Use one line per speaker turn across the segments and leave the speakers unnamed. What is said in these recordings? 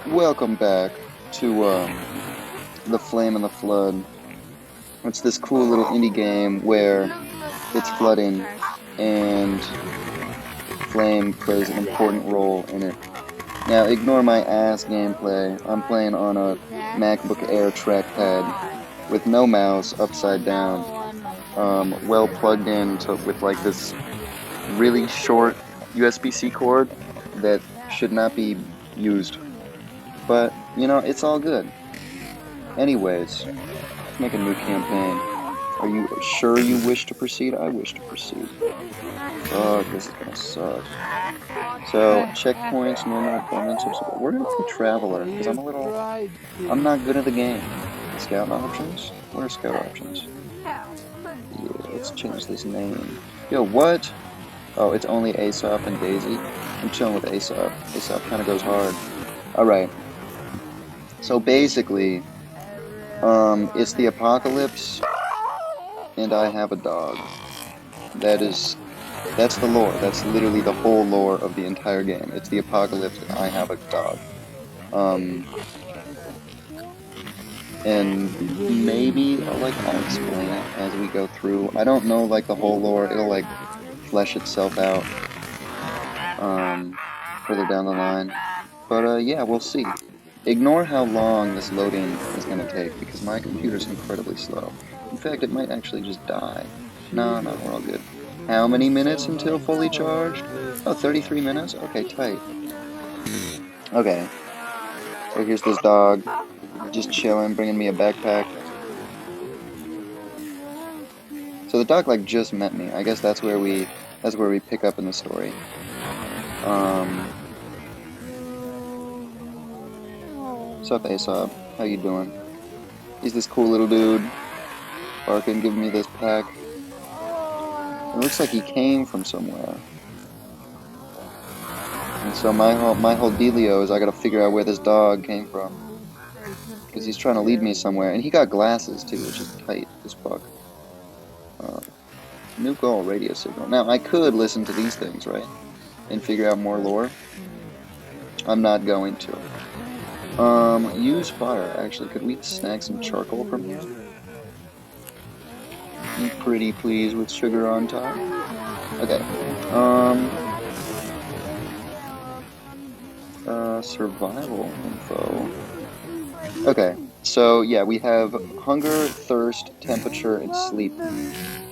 Welcome back to The Flame and the Flood. It's this cool little indie game where it's flooding and Flame plays an important role in it. Now, ignore my ass gameplay. I'm playing on a MacBook Air trackpad with no mouse, upside down, well plugged in with like this really short USB-C cord that should not be used. But, it's all good. Anyways, let's make a new campaign. Are you sure you wish to proceed? I wish to proceed. Fuck, this is gonna suck. So, checkpoints, normal appointments, we're gonna play Traveler, because I'm not good at the game. Scout options? What are scout options? Yeah, let's change this name. Yo, what? Oh, it's only Aesop and Daisy? I'm chilling with Aesop. Aesop kinda goes hard. Alright, so basically, it's the apocalypse, and I have a dog. That is That's the lore. That's literally the whole lore of the entire game. It's the apocalypse and I have a dog. Um, and maybe I'll explain it as we go through. I don't know like the whole lore. It'll like flesh itself out further down the line. But yeah, we'll see. Ignore how long this loading is gonna take because my computer's incredibly slow. In fact, it might actually just die. No, we're all good. How many minutes until fully charged? Oh, 33 minutes? Okay, tight. Okay, so here's this dog, just chilling, bringing me a backpack. So the dog like just met me. I guess that's where we pick up in the story. What's up, Aesop? How you doing? He's this cool little dude, barking, giving me this pack. It looks like he came from somewhere. And so my whole dealio is I gotta figure out where this dog came from. Because he's trying to lead me somewhere. And he got glasses too, which is tight as fuck. New goal, radio signal. Now, I could listen to these things, right? And figure out more lore. I'm not going to. Use fire. Actually, could we snag some charcoal from here? Be pretty pleased with sugar on top. Okay. Survival info. Okay, so yeah, we have hunger, thirst, temperature, and sleep.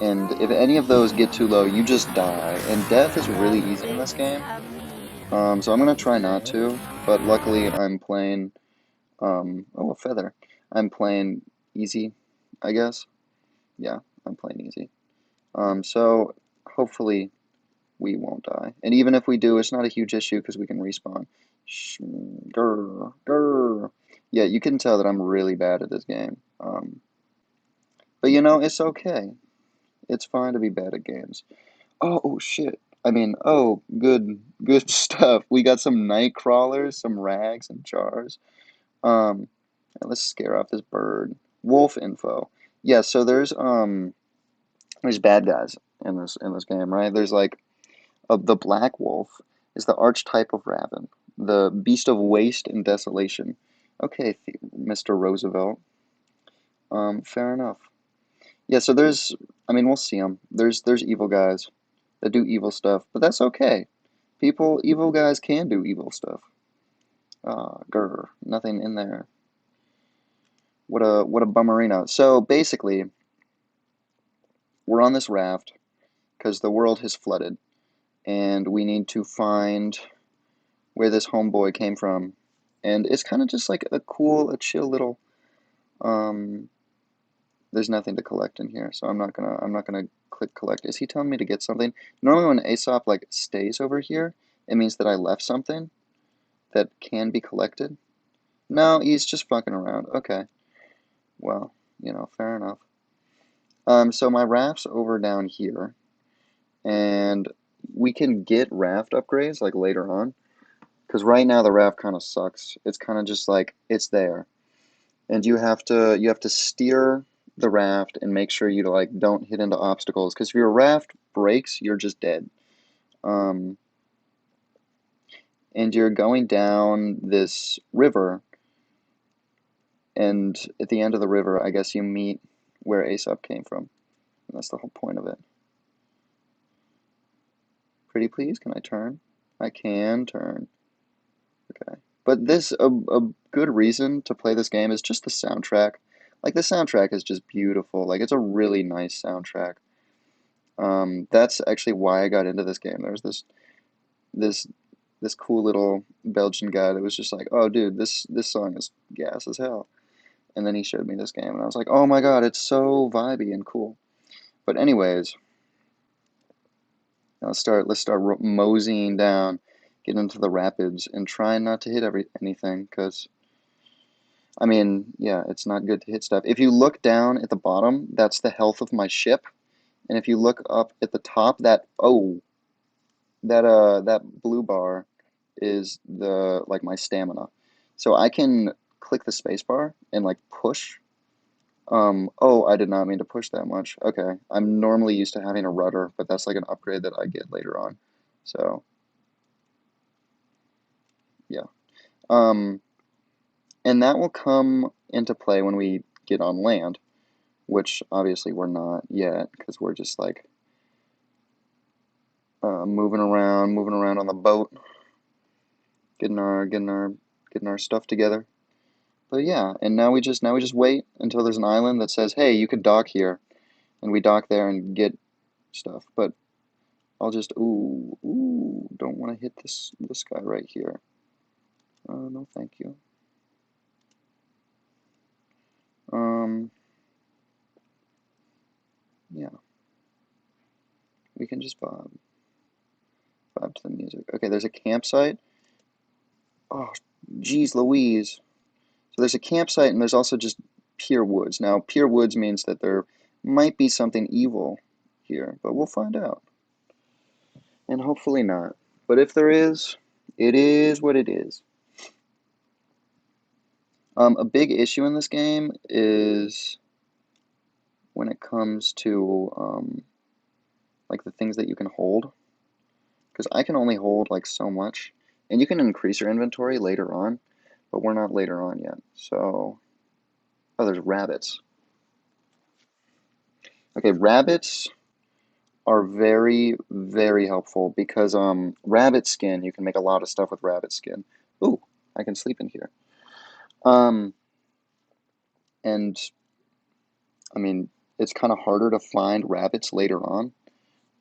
And if any of those get too low, you just die. And death is really easy in this game. So I'm gonna try not to, but luckily I'm playing, oh, a feather. I'm playing easy, I guess. Yeah, I'm playing easy. So hopefully we won't die. And even if we do, it's not a huge issue because we can respawn. Grr, grr. Yeah, you can tell that I'm really bad at this game. But it's okay. It's fine to be bad at games. Oh shit. I mean, oh, good stuff. We got some night crawlers, some rags and jars. Let's scare off this bird. Wolf info. Yeah, so there's bad guys in this game, right? There's like the black wolf is the archetype of Raven, the beast of waste and desolation. Okay, Mr. Roosevelt. Fair enough. Yeah, so I mean, we'll see them. There's evil guys that do evil stuff, but that's okay. Evil guys can do evil stuff. Grr, nothing in there. What a bummerino. So basically, we're on this raft because the world has flooded, and we need to find where this homeboy came from. And it's kind of just like a chill little. Um, there's nothing to collect in here, so I'm not gonna click collect. Is he telling me to get something? Normally, when Aesop like stays over here, it means that I left something that can be collected. No, he's just fucking around. Okay, well, fair enough. So my raft's over down here, and we can get raft upgrades like later on. Because right now the raft kind of sucks. It's kind of just like it's there, and you have to steer the raft and make sure you like don't hit into obstacles. Because if your raft breaks, you're just dead. Um, and you're going down this river, and at the end of the river, I guess you meet where Aesop came from. And that's the whole point of it. Pretty please, can I turn? I can turn. Okay. But a good reason to play this game is just the soundtrack. Like, the soundtrack is just beautiful. Like, it's a really nice soundtrack. That's actually why I got into this game. There's this this cool little Belgian guy that was just like, "Oh, dude, this song is gas as hell." And then he showed me this game, and I was like, "Oh my God, it's so vibey and cool." But anyways, let's start moseying down, get into the rapids, and try not to hit anything, because I mean, yeah, it's not good to hit stuff. If you look down at the bottom, that's the health of my ship, and if you look up at the top, that blue bar is the like my stamina. So I can click the space bar and like push. Oh, I did not mean to push that much. Okay, I'm normally used to having a rudder, but that's like an upgrade that I get later on. So, yeah. Um, and that will come into play when we get on land, which obviously we're not yet because we're just like moving around on the boat, getting our stuff together. But yeah, and now we just wait until there's an island that says, "Hey, you could dock here," and we dock there and get stuff. But I'll just don't want to hit this guy right here. No, thank you. Um, yeah, we can just vibe to the music. Okay, there's a campsite. Oh, geez, Louise. So there's a campsite and there's also just pure woods. Now, pure woods means that there might be something evil here, but we'll find out. And hopefully not. But if there is, it is what it is. A big issue in this game is when it comes to like the things that you can hold, because I can only hold like so much, and you can increase your inventory later on, but we're not later on yet. So, oh, there's rabbits. Okay, rabbits are very, very helpful because rabbit skin, you can make a lot of stuff with rabbit skin. Ooh, I can sleep in here. Um, and I mean, it's kind of harder to find rabbits later on.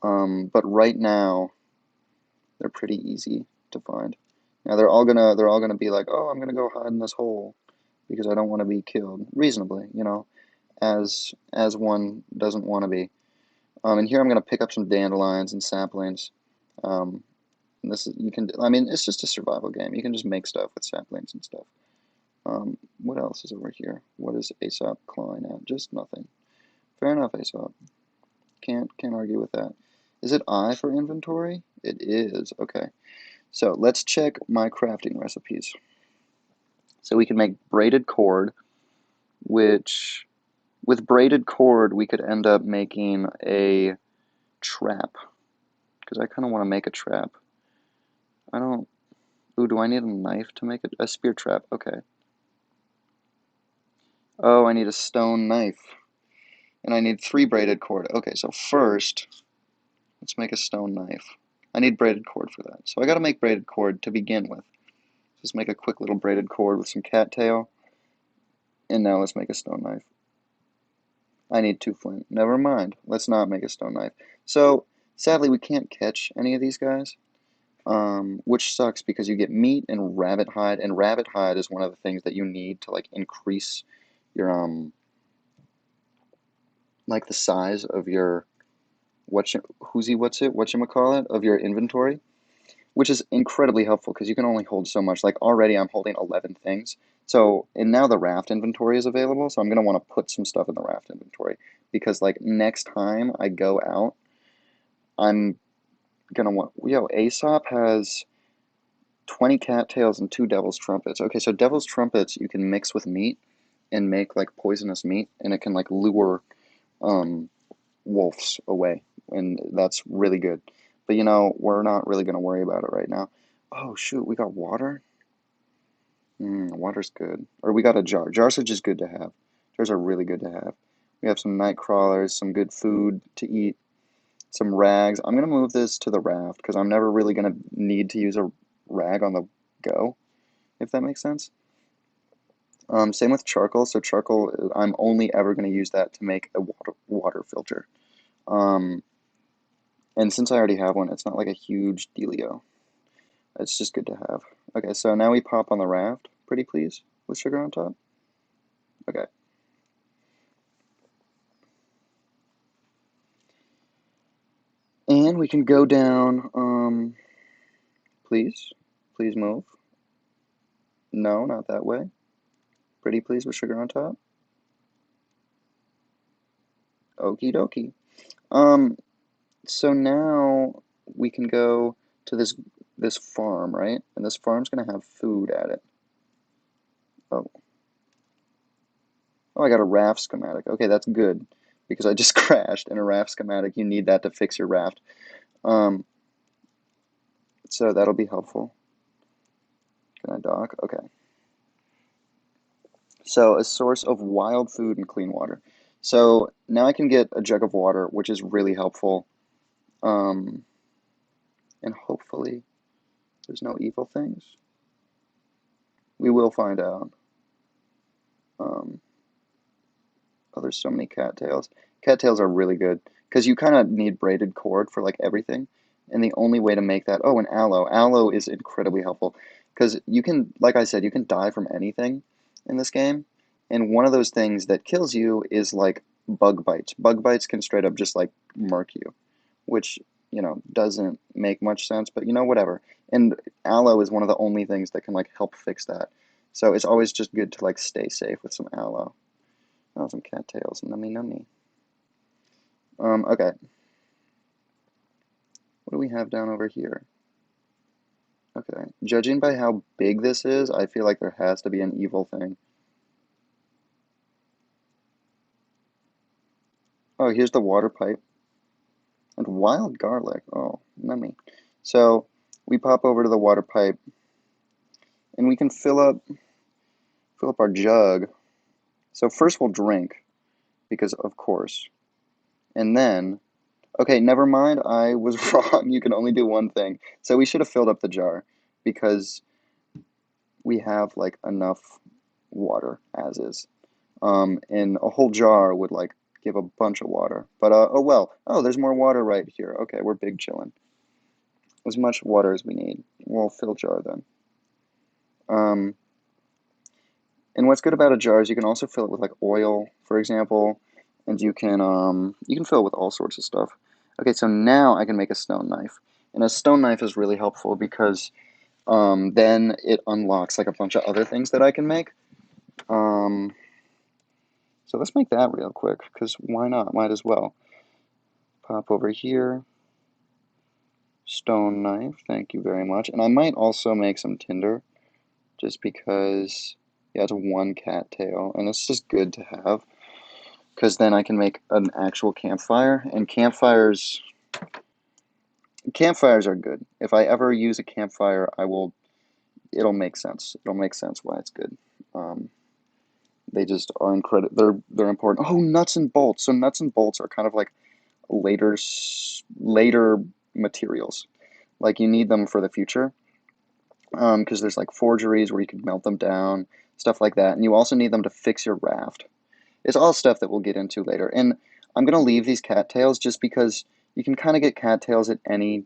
But right now they're pretty easy to find. Now they're all gonna be like, "Oh, I'm gonna go hide in this hole because I don't want to be killed." Reasonably, as one doesn't want to be. And here I'm gonna pick up some dandelions and saplings. Um, and this is you can. I mean, it's just a survival game. You can just make stuff with saplings and stuff. What else is over here? What is Aesop clawing at? Just nothing. Fair enough, Aesop. Can't argue with that. Is it I for inventory? It is. Okay. So let's check my crafting recipes. So we can make braided cord, which with braided cord we could end up making a trap. Because I kind of want to make a trap. I don't. Ooh, do I need a knife to make a spear trap? Okay. Oh, I need a stone knife. And I need 3 braided cord. Okay, so first, let's make a stone knife. I need braided cord for that. So I gotta make braided cord to begin with. Just make a quick little braided cord with some cattail. And now let's make a stone knife. I need 2 flint. Never mind. Let's not make a stone knife. So, sadly, we can't catch any of these guys. Which sucks because you get meat and rabbit hide is one of the things that you need to, like, increase your, like, the size of your, whatchamacallit, of your inventory, which is incredibly helpful because you can only hold so much. Like, already I'm holding 11 things. So, and now the raft inventory is available, so I'm going to want to put some stuff in the raft inventory because, like, next time I go out, I'm going to want, Aesop has 20 cattails and 2 devil's trumpets. Okay, so devil's trumpets you can mix with meat and make, like, poisonous meat, and it can, like, lure, um, wolves away, and that's really good. But we're not really going to worry about it right now. Oh shoot, we got water? Water's good. Or we got a jar. Jars are just good to have. Jars are really good to have. We have some night crawlers, some good food to eat, some rags. I'm gonna move this to the raft because I'm never really gonna need to use a rag on the go, if that makes sense. Same with charcoal. So charcoal, I'm only ever gonna use that to make a water filter. Um, and since I already have one, it's not like a huge dealio. It's just good to have. Okay, so now we pop on the raft, pretty please, with sugar on top. Okay. And we can go down, please. Please move. No, not that way. Pretty please with sugar on top. Okie dokie. Um, so now we can go to this farm, right? And this farm's gonna have food at it. Oh, oh, I got a raft schematic. Okay, that's good because I just crashed in a raft schematic. You need that to fix your raft. Um, so that'll be helpful. Can I dock? Okay. So a source of wild food and clean water. So now I can get a jug of water, which is really helpful. Um, and hopefully there's no evil things. We will find out. Um, oh, there's so many cattails. Cattails are really good because you kind of need braided cord for like everything. And the only way to make that, oh, and aloe. Aloe is incredibly helpful because you can, like I said, you can die from anything in this game. And one of those things that kills you is like bug bites. Bug bites can straight up just like murk you, which, doesn't make much sense, but whatever. And aloe is one of the only things that can like help fix that. So it's always just good to like stay safe with some aloe. Oh, some cattails. Nummy nummy. Okay. What do we have down over here? Okay. Judging by how big this is, I feel like there has to be an evil thing. Oh, here's the water pipe. And wild garlic. Oh, nummy. So we pop over to the water pipe and we can fill up our jug. So first we'll drink, because of course. And then, okay, never mind, I was wrong. You can only do one thing. So we should have filled up the jar because we have like enough water as is. And a whole jar would like give a bunch of water. But oh well. Oh, there's more water right here. Okay, we're big chillin'. As much water as we need. We'll fill jar then. Um, and what's good about a jar is you can also fill it with like oil, for example, and you can fill it with all sorts of stuff. Okay, so now I can make a stone knife. And a stone knife is really helpful because then it unlocks like a bunch of other things that I can make. Um, so let's make that real quick, because why not? Might as well. Pop over here. Stone knife, thank you very much. And I might also make some tinder, just because, yeah, it's one cattail, and it's just good to have, because then I can make an actual campfire, and campfires are good. If I ever use a campfire, it'll make sense. It'll make sense why it's good. Um, they just are incredible. They're important. Oh, nuts and bolts. So nuts and bolts are kind of like later materials. Like you need them for the future, because there's like forgeries where you could melt them down, stuff like that. And you also need them to fix your raft. It's all stuff that we'll get into later. And I'm gonna leave these cattails just because you can kind of get cattails at any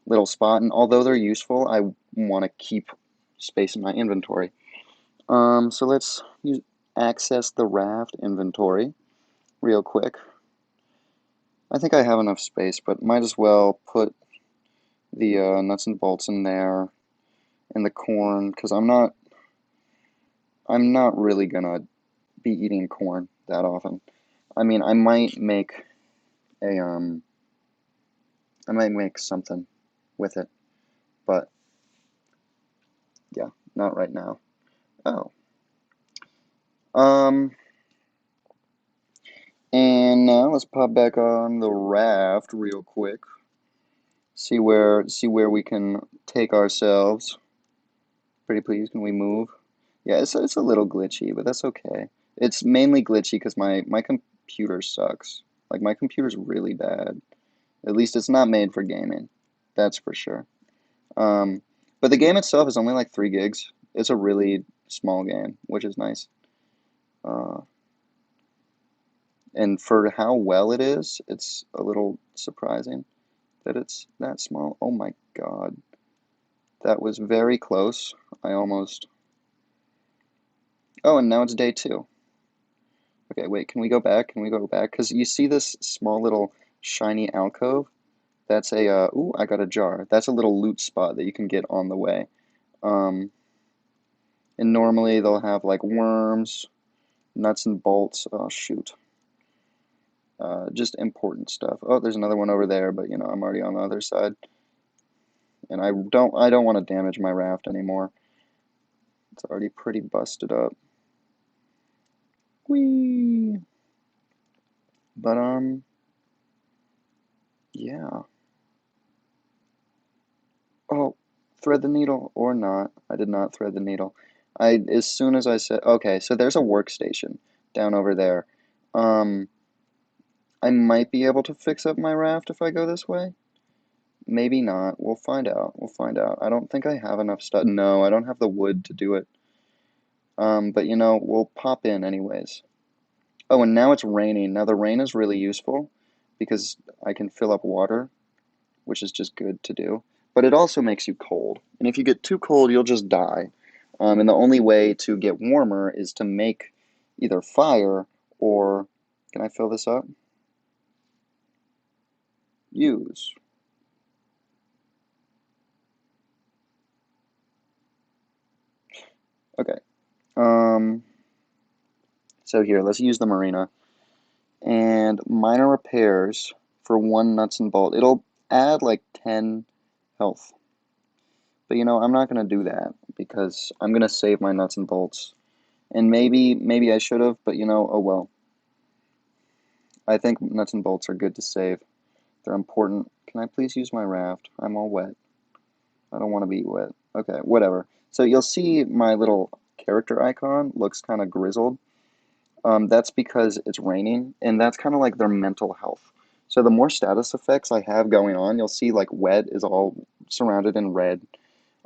little spot. And although they're useful, I want to keep space in my inventory. So let's access the raft inventory real quick. I think I have enough space, but might as well put the nuts and bolts in there and the corn, because I'm not really gonna be eating corn that often. I mean, a I might make something with it, but yeah, not right now. Oh. Um, and now let's pop back on the raft real quick. See where we can take ourselves. Pretty please, can we move? Yeah, it's a little glitchy, but that's okay. It's mainly glitchy because my computer sucks. Like my computer's really bad. At least it's not made for gaming. That's for sure. Um, but the game itself is only like 3 gigs. It's a really small game, which is nice. Uh, and for how well it is, it's a little surprising that it's that small. Oh my God. That was very close. I almost. Oh, and now it's day 2. Okay, wait, can we go back? Can we go back? Because you see this small little shiny alcove? That's a, ooh, I got a jar. That's a little loot spot that you can get on the way. Um, and normally they'll have like worms, nuts and bolts. Oh, shoot. Just important stuff. Oh, there's another one over there, but I'm already on the other side. And I don't want to damage my raft anymore. It's already pretty busted up. Whee! But, yeah. Oh, thread the needle or not. I did not thread the needle. As soon as I said, okay, so there's a workstation down over there. Um, I might be able to fix up my raft if I go this way. Maybe not. We'll find out. We'll find out. I don't think I have enough stuff. No, I don't have the wood to do it. But we'll pop in anyways. Oh, and now it's raining. Now the rain is really useful because I can fill up water, which is just good to do. But it also makes you cold. And if you get too cold, you'll just die. And the only way to get warmer is to make either fire or, can I fill this up? Use. Okay. Um, so here, let's use the marina. And minor repairs for 1 nuts and bolt. It'll add like 10 health. But I'm not going to do that because I'm going to save my nuts and bolts. And maybe I should have, but oh well. I think nuts and bolts are good to save. They're important. Can I please use my raft? I'm all wet. I don't want to be wet. Okay, whatever. So you'll see my little character icon looks kind of grizzled. That's because it's raining, and that's kind of like their mental health. So the more status effects I have going on, you'll see like wet is all surrounded in red.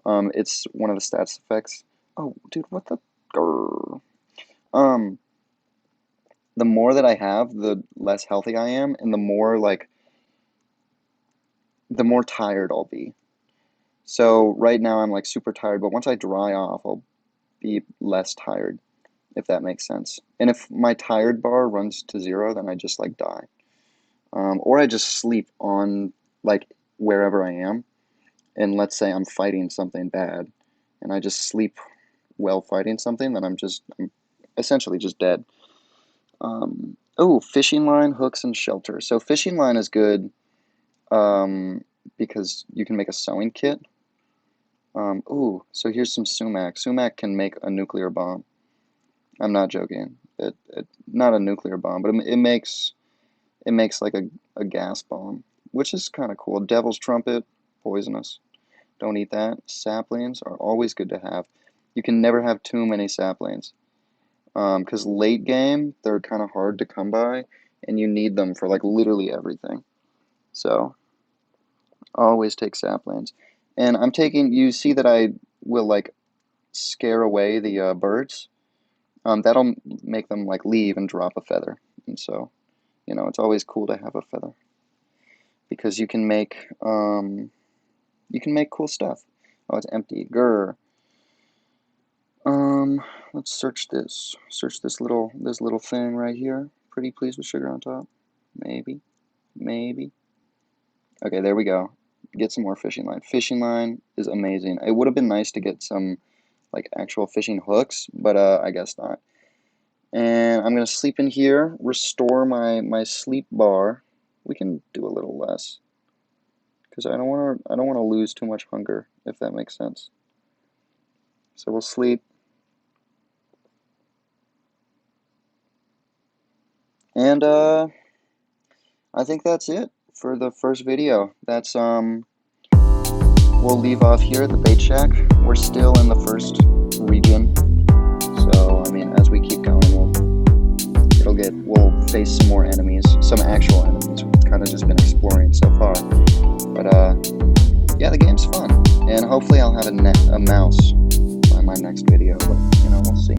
It's one of the status effects. Oh, dude, what the? Grr. Um, the more that I have, the less healthy I am, and the more tired I'll be. So right now I'm like super tired, but once I dry off, I'll be less tired, if that makes sense. And if my tired bar runs to 0, then I just like die. Or I just sleep on like wherever I am. And let's say I'm fighting something bad, and I just sleep while fighting something, then I'm essentially just dead. Oh, fishing line, hooks, and shelter. So fishing line is good um, because you can make a sewing kit. Ooh, so here's some sumac. Sumac can make a nuclear bomb. I'm not joking. Not a nuclear bomb, but it makes like a gas bomb, which is kind of cool. Devil's trumpet, poisonous. Don't eat that. Saplings are always good to have. You can never have too many saplings. Because late game, they're kind of hard to come by, and you need them for like literally everything. So, always take saplings. And you see that I will like scare away the birds. That'll make them like leave and drop a feather. And so, it's always cool to have a feather because you can make cool stuff. Oh, it's empty. Grr. Um, let's search this. Search this little thing right here. Pretty please with sugar on top. Maybe. Maybe. Okay, there we go. Get some more fishing line. Fishing line is amazing. It would have been nice to get some like actual fishing hooks, but I guess not. And I'm gonna sleep in here, restore my sleep bar. We can do a little less because I don't wanna lose too much hunger, if that makes sense. So we'll sleep. And I think that's it for the first video. That's we'll leave off here at the bait shack. We're still in the first region, so I mean, as we keep going, we'll face some more enemies, some actual enemies. We've kind of just been exploring so far, but yeah, the game's fun, and hopefully I'll have a mouse by my next video, but you know, we'll see.